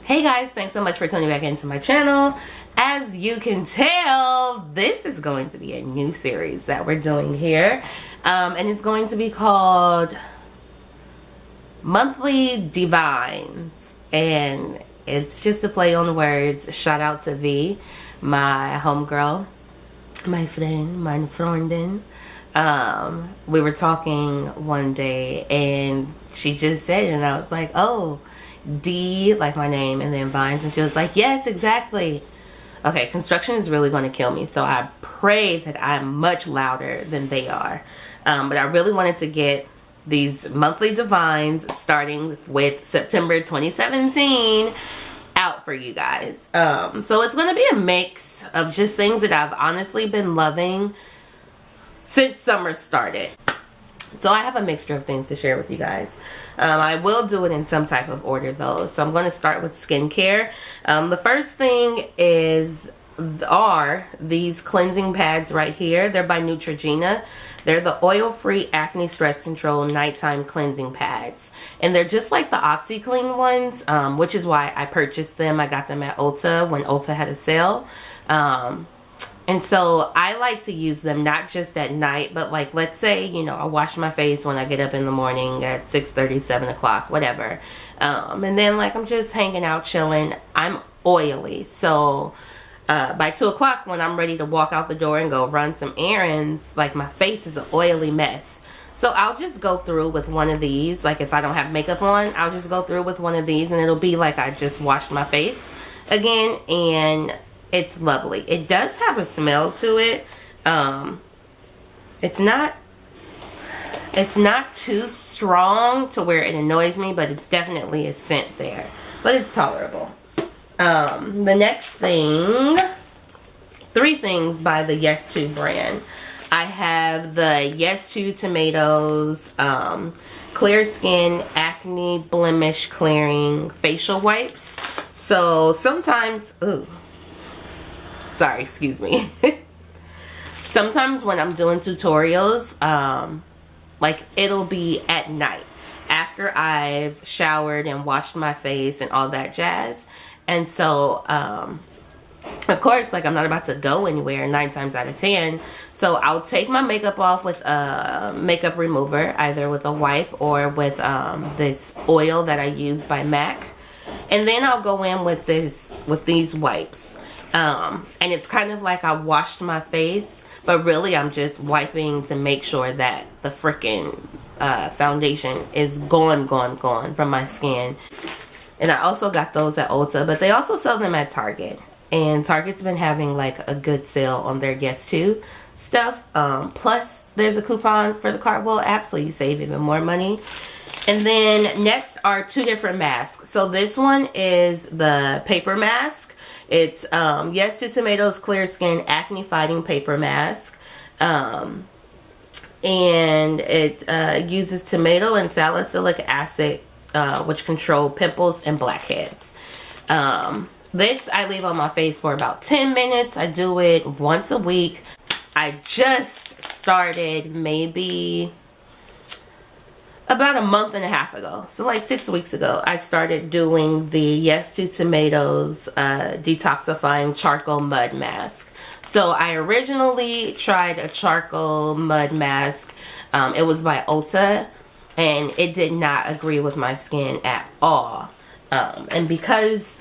Hey guys, thanks so much for tuning back into my channel. As you can tell, this is going to be a new series that we're doing here. And it's going to be called Monthly DeeVines. And it's just a play on words. Shout out to V, my homegirl, my friend, my Freundin. We were talking one day and she just said it and I was like, oh, D, like my name, and then Vines, and she was like, yes, exactly. Okay, construction is really going to kill me, so I pray that I'm much louder than they are. But I really wanted to get these monthly DeeVines starting with September 2017 out for you guys. So it's going to be a mix of just things that I've honestly been loving since summer started. So I have a mixture of things to share with you guys. I will do it in some type of order though. So I'm going to start with skincare. The first thing are these cleansing pads right here. They're by Neutrogena. They're the oil-free acne stress control nighttime cleansing pads. And they're just like the OxyClean ones, which is why I purchased them. I got them at Ulta when Ulta had a sale. And so I like to use them not just at night, but like, let's say, you know, I wash my face when I get up in the morning at 6:30, 7 o'clock, whatever. And then like I'm just hanging out, chilling. I'm oily. So by 2 o'clock when I'm ready to walk out the door and go run some errands, like my face is an oily mess. So I'll just go through with one of these. Like if I don't have makeup on, I'll just go through with one of these and it'll be like I just washed my face again, and it's lovely. It does have a smell to it. It's not too strong to where it annoys me, but it's definitely a scent there. But it's tolerable. The next thing, 3 things by the Yesto brand. I have the Yesto Tomatoes Clear Skin Acne Blemish Clearing Facial Wipes. So sometimes, sorry, excuse me. Sometimes when I'm doing tutorials, like it'll be at night after I've showered and washed my face and all that jazz. And so, of course, like I'm not about to go anywhere 9 times out of 10. So I'll take my makeup off with a makeup remover, either with a wipe or with this oil that I use by MAC. And then I'll go in with these wipes. And it's kind of like I washed my face, but really I'm just wiping to make sure that the freaking foundation is gone from my skin. And I also got those at Ulta, but they also sell them at Target. And Target's been having like a good sale on their Yesto stuff. Plus there's a coupon for the Cardboard app, so you save even more money. And then next are 2 different masks. So this one is the paper mask. It's Yesto Tomatoes Clear Skin Acne Fighting Paper Mask. And it uses tomato and salicylic acid, which control pimples and blackheads. This I leave on my face for about 10 minutes. I do it once a week. I just started maybe about a month and a half ago, so like 6 weeks ago, I started doing the Yesto Tomatoes Detoxifying Charcoal Mud Mask. So I originally tried a charcoal mud mask. It was by Ulta, and it did not agree with my skin at all. And because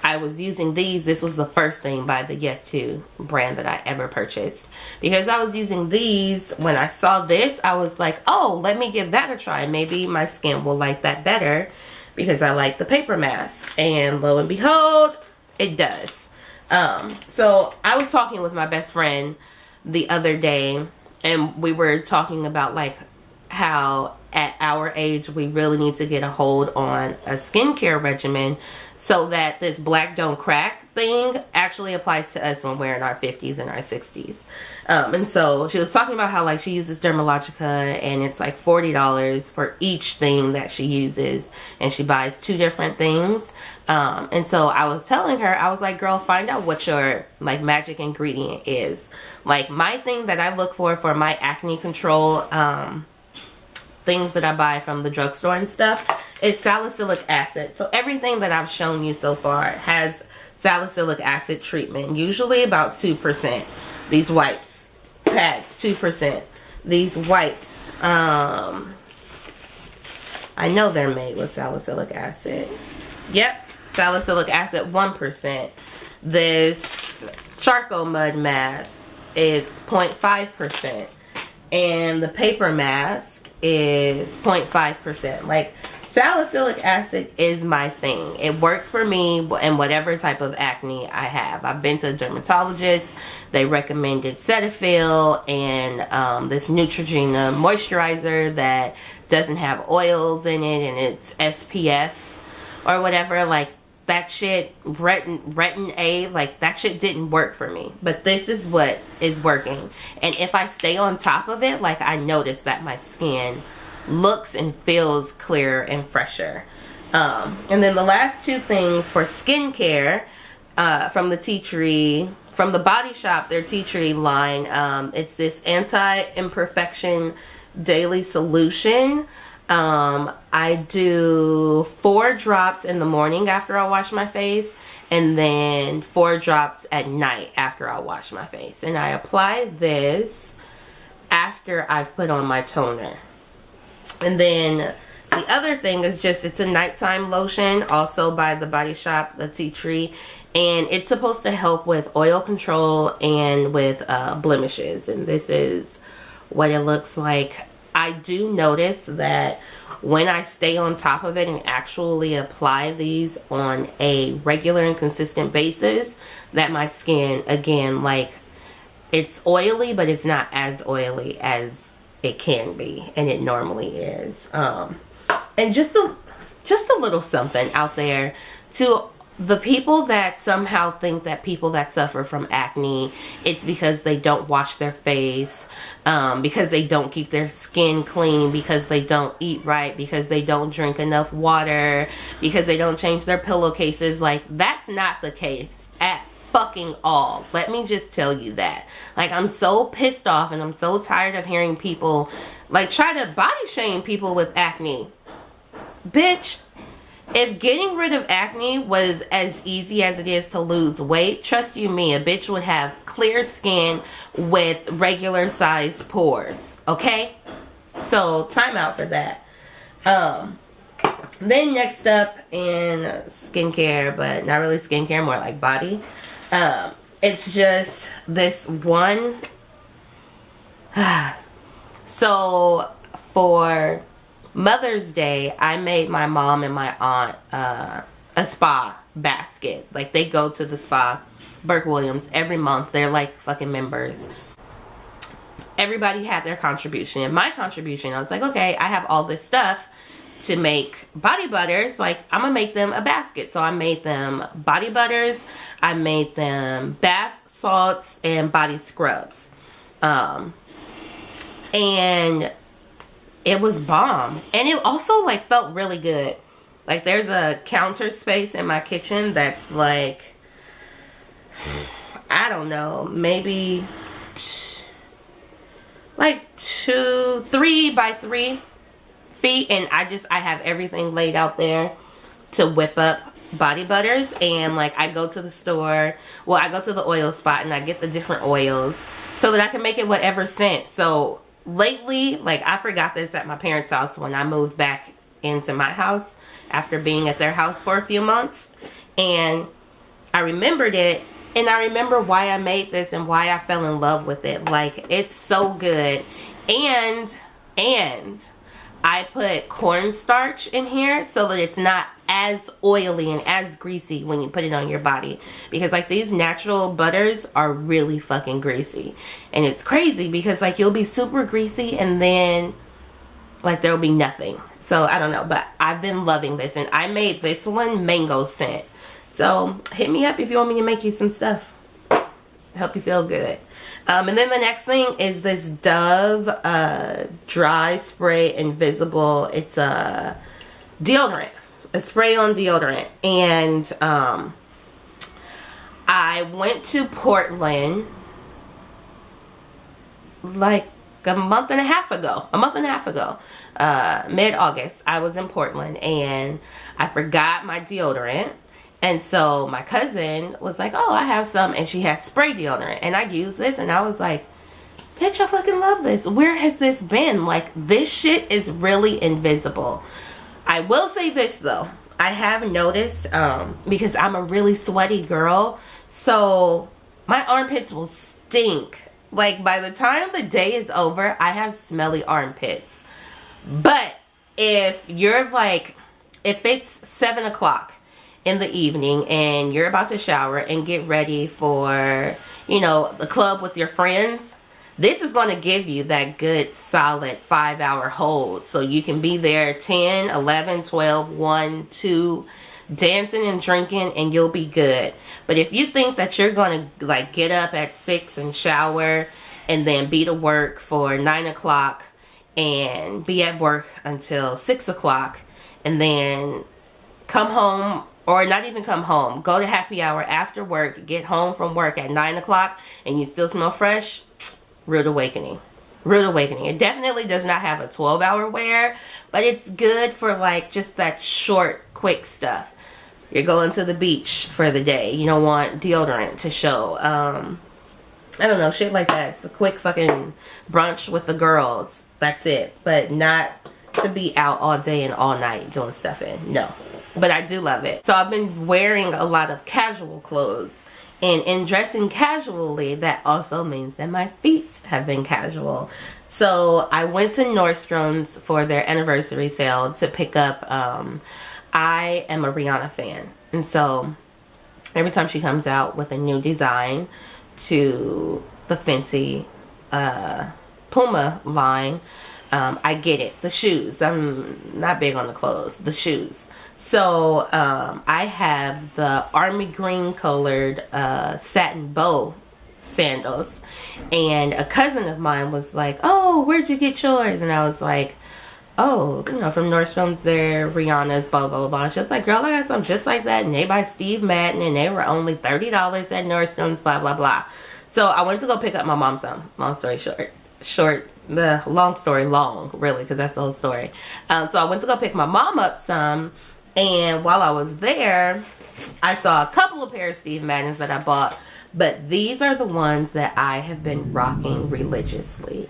I was using these, this was the first thing by the Yesto brand that I ever purchased. Because I was using these, when I saw this, I was like, oh, let me give that a try. Maybe my skin will like that better because I like the paper mask. And lo and behold, it does. So I was talking with my best friend the other day, and we were talking about like how at our age we really need to get a hold on a skincare regimen so that this black don't crack thing actually applies to us when we're in our 50s and our 60s. And so she was talking about how like she uses Dermalogica and it's like $40 for each thing that she uses, and she buys 2 different things. And so I was telling her, I was like, girl, find out what your like magic ingredient is. Like my thing that I look for my acne control things that I buy from the drugstore and stuff, is salicylic acid. So everything that I've shown you so far has salicylic acid treatment, usually about 2%. These wipes, pads, 2%. These wipes, I know they're made with salicylic acid. Yep, salicylic acid, 1%. This charcoal mud mask, it's 0.5%. And the paper mask is 0.5%. Like, salicylic acid is my thing. It works for me in whatever type of acne I have. I've been to a dermatologist. They recommended Cetaphil and this Neutrogena moisturizer that doesn't have oils in it, and it's SPF or whatever. Like, that shit, retin A, like, that shit didn't work for me. But this is what is working. And if I stay on top of it, like, I notice that my skin looks and feels clearer and fresher. And then the last two things for skincare, from the Tea Tree, from the Body Shop, their Tea Tree line, it's this Anti-Imperfection Daily Solution. I do 4 drops in the morning after I wash my face, and then 4 drops at night after I wash my face. And I apply this after I've put on my toner. And then the other thing is just, it's a nighttime lotion, also by the Body Shop, the Tea Tree, and it's supposed to help with oil control and with blemishes. And this is what it looks like. I do notice that when I stay on top of it and actually apply these on a regular and consistent basis, that my skin, again, like, it's oily, but it's not as oily as it can be, and it normally is. And just a little something out there to the people that somehow think that people that suffer from acne, it's because they don't wash their face, because they don't keep their skin clean, because they don't eat right, because they don't drink enough water, because they don't change their pillowcases. Like, that's not the case at fucking all. Let me just tell you that. Like, I'm so pissed off and I'm so tired of hearing people like try to body shame people with acne. Bitch, if getting rid of acne was as easy as it is to lose weight, trust you me, a bitch would have clear skin with regular sized pores. Okay? So, time out for that. Then next up in skincare, but not really skincare, more like body. It's just this one. So, for Mother's Day, I made my mom and my aunt a spa basket. Like, they go to the spa, Burke Williams, every month. They're like fucking members. Everybody had their contribution. And my contribution, I was like, okay, I have all this stuff to make body butters. Like, I'm gonna make them a basket. So I made them body butters, I made them bath salts, and body scrubs. And it was bomb. And it also, like, felt really good. Like, there's a counter space in my kitchen that's like, I don't know, maybe like 3 by 3 feet, and I have everything laid out there to whip up body butters. And like, I go to the store, well, I go to the oil spot and I get the different oils so that I can make it whatever scent. So lately, like, I forgot this at my parents' house when I moved back into my house after being at their house for a few months, and I remembered it, and I remember why I made this and why I fell in love with it. Like, it's so good. And I put cornstarch in here so that it's not as oily and as greasy when you put it on your body, because like, these natural butters are really fucking greasy. And it's crazy because like, you'll be super greasy and then like, there'll be nothing. So I don't know, but I've been loving this, and I made this one mango scent. So hit me up if you want me to make you some stuff. Help you feel good. And then the next thing is this Dove Dry Spray Invisible. It's a deodorant, a spray-on deodorant. And I went to Portland like a month and a half ago, mid-August. I was in Portland and I forgot my deodorant. And so my cousin was like, oh, I have some. And she had spray deodorant. And I used this and I was like, bitch, I fucking love this. Where has this been? Like, this shit is really invisible. I will say this though. I have noticed, because I'm a really sweaty girl, so my armpits will stink. Like, by the time the day is over, I have smelly armpits. But if you're like, if it's 7 o'clock in the evening and you're about to shower and get ready for, you know, the club with your friends, this is going to give you that good solid 5-hour hold. So you can be there 10, 11, 12, 1, 2, dancing and drinking, and you'll be good. But if you think that you're going to like get up at 6 and shower and then be to work for 9 o'clock and be at work until 6 o'clock and then come home, or not even come home, go to happy hour after work, get home from work at 9 o'clock and you still smell fresh, rude awakening. Rude awakening. It definitely does not have a 12-hour wear, but it's good for like just that short, quick stuff. You're going to the beach for the day. You don't want deodorant to show. I don't know, shit like that. It's a quick fucking brunch with the girls. That's it. But not to be out all day and all night doing stuff in. No. But I do love it. So I've been wearing a lot of casual clothes. And in dressing casually, that also means that my feet have been casual. So I went to Nordstrom's for their anniversary sale to pick up, I am a Rihanna fan. And so every time she comes out with a new design to the Fenty Puma line, I get it. The shoes. I'm not big on the clothes. The shoes. So I have the army green colored satin bow sandals, and a cousin of mine was like, oh, where'd you get yours? And I was like, oh, you know, from Nordstrom's, there, Rihanna's, blah blah blah. And she was like, girl, I got something just like that, and they by Steve Madden, and they were only $30 at Nordstrom's, blah blah blah. So I went to go pick up my mom some. Long story short, the long story long, really, because that's the whole story. So I went to go pick my mom up some. And while I was there, I saw a couple of pairs of Steve Maddens that I bought. But these are the ones that I have been rocking religiously.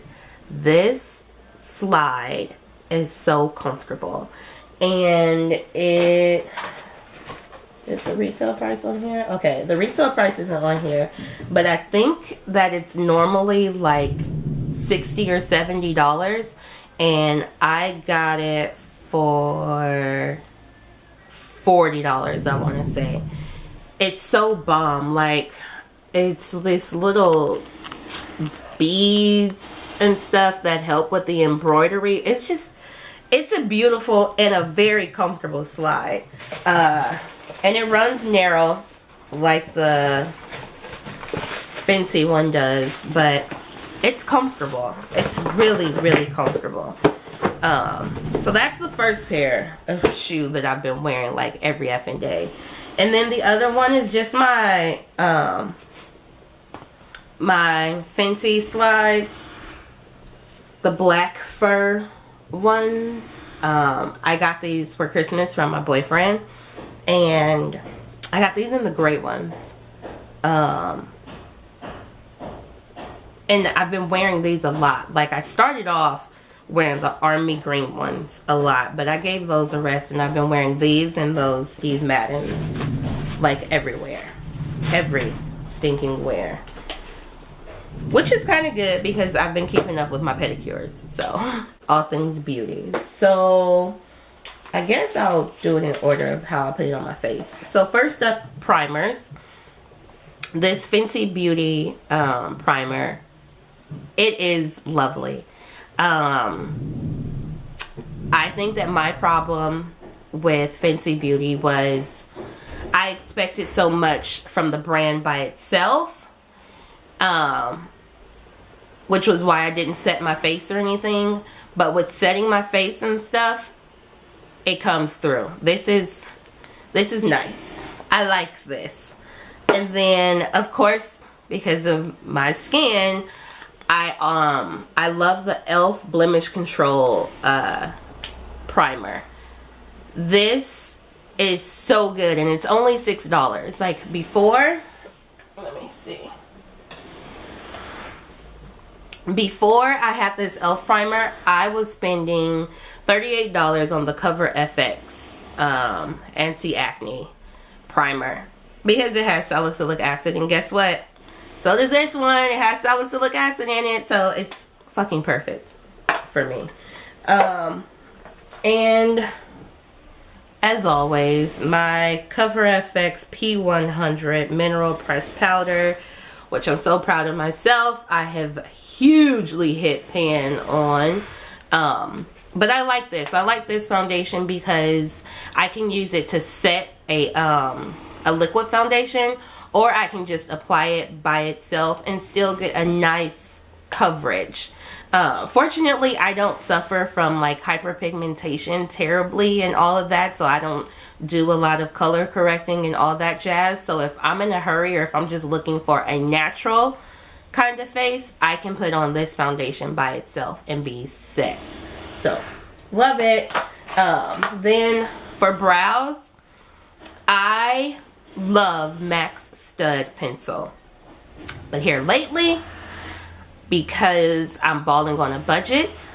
This slide is so comfortable. And it... Is the retail price on here? Okay, the retail price isn't on here. But I think that it's normally like $60 or $70. And I got it for $40, I want to say. It's so bomb. Like, it's this little beads and stuff that help with the embroidery. It's just, it's a beautiful and a very comfortable slide. And it runs narrow like the Fenty one does, but it's comfortable. It's really, really comfortable. So that's the first pair of shoe that I've been wearing like every effing day. And then the other one is just my my Fenty slides, the black fur ones. I got these for Christmas from my boyfriend, and I got these in the gray ones. And I've been wearing these a lot. Like, I started off wearing the army green ones a lot, but I gave those a rest, and I've been wearing these and those Steve Maddens like everywhere, every stinking wear, which is kind of good because I've been keeping up with my pedicures. So all things beauty. So I guess I'll do it in order of how I put it on my face. So first up, primers. This Fenty Beauty primer, it is lovely. I think that my problem with Fenty Beauty was I expected so much from the brand by itself, which was why I didn't set my face or anything. But with setting my face and stuff, it comes through. This is nice. I like this. And then, of course, because of my skin, I love the e.l.f. Blemish Control primer. This is so good, and it's only $6. Like before, let me see. Before I had this e.l.f. primer, I was spending $38 on the CoverFX anti-acne primer because it has salicylic acid, and guess what? So does this one. It has salicylic acid in it, so it's fucking perfect for me. And as always, my CoverFX P100 Mineral Pressed Powder, which I'm so proud of myself. I have hugely hit pan on. But I like this. I like this foundation because I can use it to set a liquid foundation, or I can just apply it by itself and still get a nice coverage. Fortunately, I don't suffer from like hyperpigmentation terribly and all of that, so I don't do a lot of color correcting and all that jazz. So if I'm in a hurry, or if I'm just looking for a natural kind of face, I can put on this foundation by itself and be set. So love it. Then for brows, I love MAC's Stud Pencil, but here lately, because I'm balling on a budget,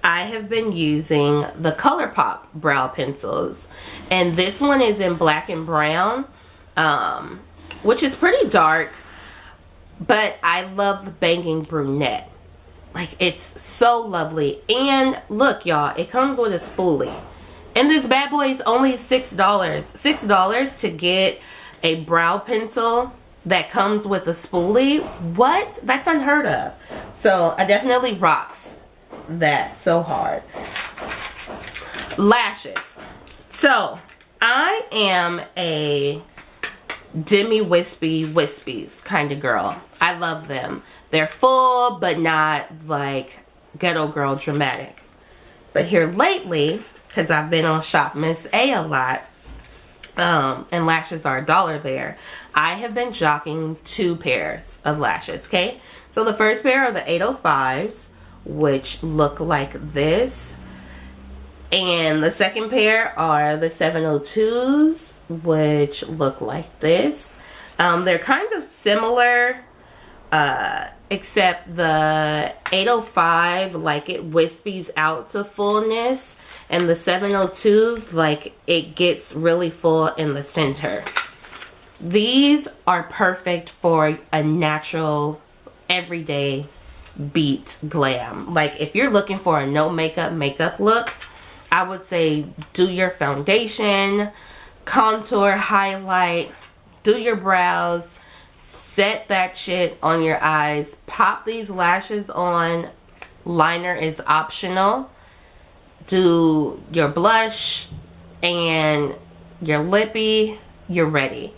I have been using the ColourPop brow pencils, and this one is in black and brown, which is pretty dark, but I love the Bangin Brunette. Like, it's so lovely. And look, y'all, it comes with a spoolie, and this bad boy is only $6. $6 to get a brow pencil that comes with a spoolie. What? That's unheard of. So I definitely rocks that so hard. Lashes. So I am a demi wispies kind of girl. I love them. They're full, but not like ghetto girl dramatic. But here lately, because I've been on Shop Miss A lot, and lashes are $1 there, I have been jocking 2 pairs of lashes. Okay, so the first pair are the 805s, which look like this, and the second pair are the 702s, which look like this. They're kind of similar, except the 805, like, it wispies out to fullness, and the 702s, like, it gets really full in the center. These are perfect for a natural, everyday beat glam. Like, if you're looking for a no makeup look, I would say do your foundation, contour, highlight, do your brows, set that shit on your eyes, pop these lashes on. Liner is optional. Do your blush and your lippy, you're ready.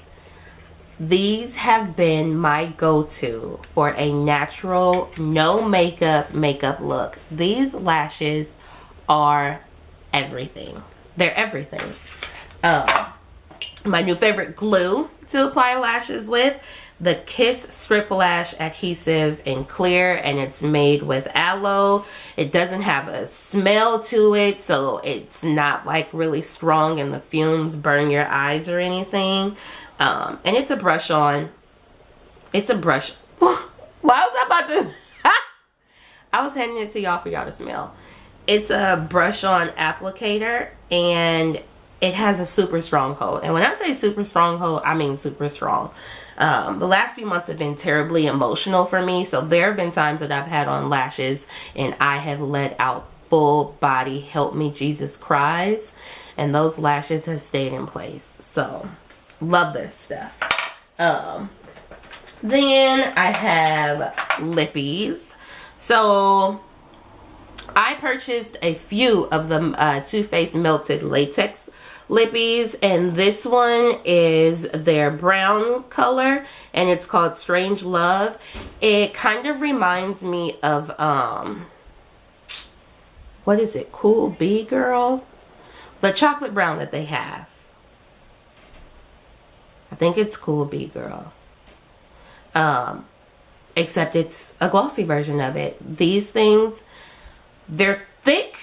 These have been my go-to for a natural, no makeup look. These lashes are everything. They're everything. My new favorite glue to apply lashes with, the Kiss Strip Lash Adhesive in clear, and it's made with aloe. It doesn't have a smell to it, so it's not like really strong and the fumes burn your eyes or anything. And it's a brush on. It's a brush. Why was I about to? I was handing it to y'all for y'all to smell. It's a brush on applicator, and it has a super strong hold. And when I say super strong hold, I mean super strong. The last few months have been terribly emotional for me, so there have been times that I've had on lashes and I have let out full body help me Jesus cries, and those lashes have stayed in place. So love this stuff. Then I have lippies. So I purchased a few of the Too Faced Melted Latex lippies, and this one is their brown color, and it's called Strange Love. It kind of reminds me of what is it, Cool Bee Girl, the chocolate brown that they have. I think it's Cool Bee Girl. except it's a glossy version of it. These things, they're thick,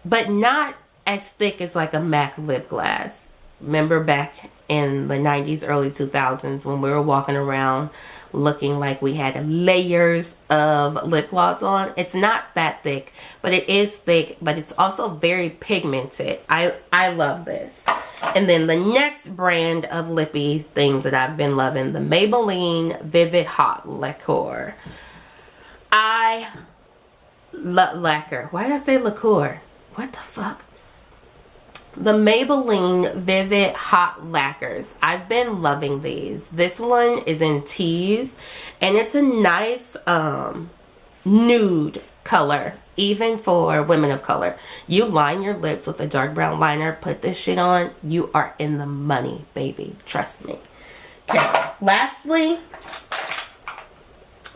but not as thick as like a MAC lip gloss. Remember back in the 90s, early 2000s when we were walking around looking like we had layers of lip gloss on? It's not that thick, but it is thick, but it's also very pigmented. I love this. And then the next brand of lippy things that I've been loving, the Maybelline Vivid Hot Lacquer. I love lacquer. Why did I say lacquer? What the fuck? The Maybelline Vivid Hot Lacquers. I've been loving these. This one is in teas, and it's a nice nude color, even for women of color. You line your lips with a dark brown liner, put this shit on, you are in the money, baby. Trust me. Okay, lastly,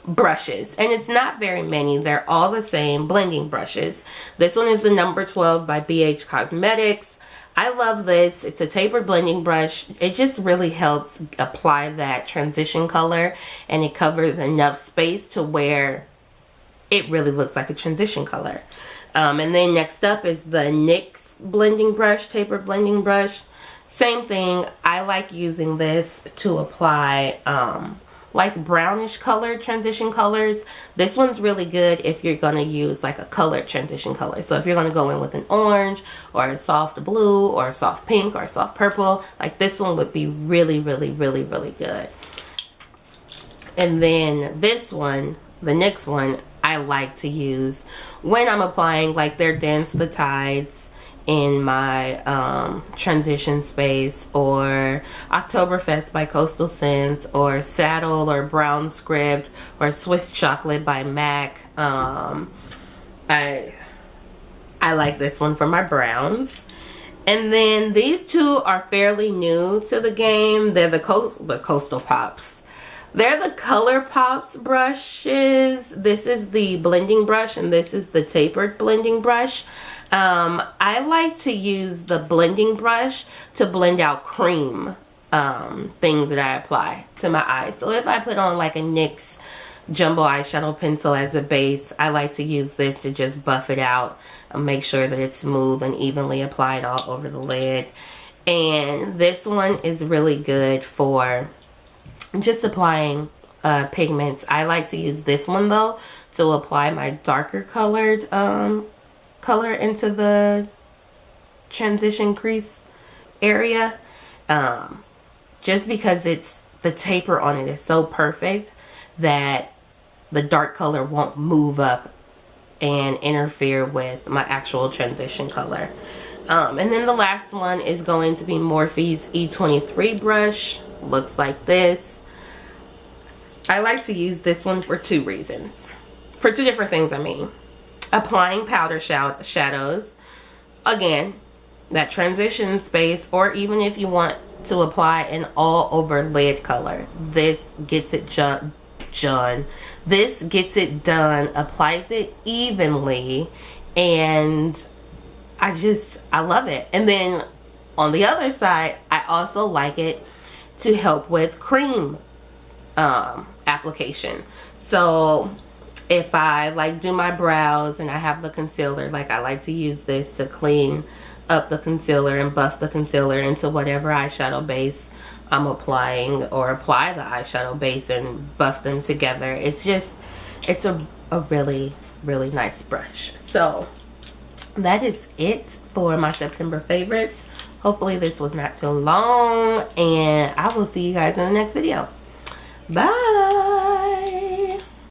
brushes, and it's not very many. They're all the same blending brushes. This one is the number 12 by BH Cosmetics. I love this. It's a tapered blending brush. It just really helps apply that transition color, and it covers enough space to where it really looks like a transition color. And then next up is the NYX blending brush, tapered blending brush. Same thing. I like using this to apply like brownish colored transition colors. This one's really good if you're going to use like a colored transition color. So if you're going to go in with an orange or a soft blue or a soft pink or a soft purple, like this one would be really, really, really, really good. And then this one, the next one, I like to use when I'm applying like their Dance the Tides in my transition space, or Oktoberfest by Coastal Scents, or Saddle or Brown Script, or Swiss Chocolate by MAC. I like this one for my browns. And then these two are fairly new to the game. They're the Coastal Pops. They're the ColourPop brushes. This is the blending brush, and this is the tapered blending brush. I like to use the blending brush to blend out cream things that I apply to my eyes. So if I put on like a NYX jumbo eyeshadow pencil as a base, I like to use this to just buff it out and make sure that it's smooth and evenly applied all over the lid. And this one is really good for just applying pigments. I like to use this one though to apply my darker colored color into the transition crease area, just because it's the taper on it is so perfect that the dark color won't move up and interfere with my actual transition color. And then the last one is going to be Morphe's E23 brush. Looks like this. I like to use this one for two reasons. For two different things, I mean. Applying powder shadows. Again, that transition space, or even if you want to apply an all over lid color. This gets it done. This gets it done, applies it evenly, and I love it. And then on the other side, I also like it to help with cream application. So if I like do my brows and I have the concealer, like I like to use this to clean up the concealer and buff the concealer into whatever eyeshadow base I'm applying, or apply the eyeshadow base and buff them together. It's a really, really nice brush. So that is it for my September favorites. Hopefully this was not too long, and I will see you guys in the next video. Bye.